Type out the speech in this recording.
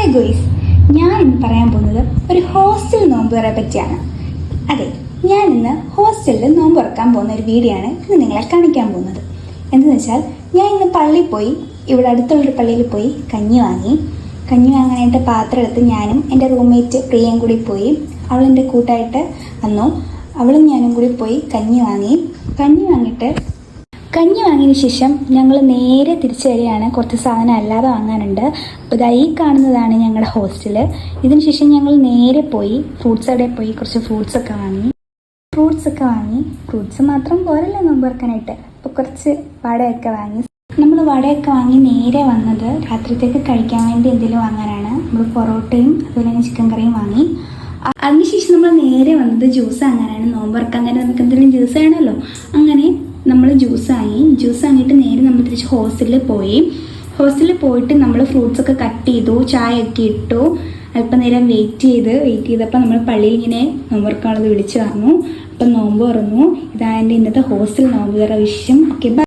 Hi ഗോയ്സ്, ഞാൻ ഇന്ന് പറയാൻ പോകുന്നത് ഒരു ഹോസ്റ്റൽ നോമ്പ് തുറയെ പറ്റിയാണ്. അതെ, ഞാൻ ഇന്ന് ഹോസ്റ്റലിൽ നോമ്പ് തുറക്കാൻ പോകുന്ന ഒരു വീഡിയോ ആണ് ഇന്ന് നിങ്ങളെ കാണിക്കാൻ പോകുന്നത്. എന്തെന്ന് വെച്ചാൽ, ഞാൻ ഇന്ന് പള്ളിയിൽ പോയി, ഇവിടെ അടുത്തുള്ളൊരു പള്ളിയിൽ പോയി കഞ്ഞി വാങ്ങാനായിട്ട് പാത്രം എടുത്ത് ഞാനും എൻ്റെ റൂംമേറ്റ് പ്രിയയും കൂടി പോയി. അവളെൻ്റെ കൂട്ടായിട്ട് വന്നു. അവളും ഞാനും കൂടി പോയി കഞ്ഞി വാങ്ങിയതിന് ശേഷം ഞങ്ങൾ നേരെ തിരിച്ചു വരികയാണ്. കുറച്ച് സാധനം അല്ലാതെ വാങ്ങാനുണ്ട്. അപ്പോൾ ഇതാ ഈ കാണുന്നതാണ് ഞങ്ങളുടെ ഹോസ്റ്റൽ. ഇതിന് ശേഷം ഞങ്ങൾ നേരെ പോയി ഫ്രൂട്ട്സ് കടയിൽ പോയി കുറച്ച് ഫ്രൂട്ട്സൊക്കെ വാങ്ങി. ഫ്രൂട്ട്സ് മാത്രം പോരല്ലോ നോമ്പ് തുറക്കാനായിട്ട്. അപ്പോൾ കുറച്ച് വടയൊക്കെ വാങ്ങി. നമ്മൾ വടയൊക്കെ വാങ്ങി നേരെ വന്നത് രാത്രിത്തേക്ക് കഴിക്കാൻ വേണ്ടി എന്തെങ്കിലും വാങ്ങാനാണ്. നമ്മൾ പൊറോട്ടയും അതുപോലെ തന്നെ ചിക്കൻ കറിയും വാങ്ങി. അതിനുശേഷം നമ്മൾ നേരെ വന്നത് ജ്യൂസ് വാങ്ങാനാണ്. നോമ്പ് തുറക്കാൻ തന്നെ നമുക്ക് എന്തെങ്കിലും ജ്യൂസ് വേണമല്ലോ. അങ്ങനെ നമ്മൾ ജ്യൂസ് വാങ്ങിയിട്ട് നേരെ നമ്മൾ തിരിച്ച് ഹോസ്റ്റലിൽ പോയിട്ട് നമ്മൾ ഫ്രൂട്ട്സൊക്കെ കട്ട് ചെയ്തു, ചായയൊക്കെ ഇട്ടു. അല്പനേരം വെയിറ്റ് ചെയ്തപ്പോൾ നമ്മൾ പള്ളിയിൽ ഇങ്ങനെ നോമ്പ് തുറക്കാനുള്ളത് വിളിച്ചു പറഞ്ഞു. അപ്പം നോമ്പ് തുറന്നു. ഇതാണ് എൻ്റെ ഇന്നത്തെ ഹോസ്റ്റൽ നോമ്പ് തുറ വിഷയം. ഓക്കെ.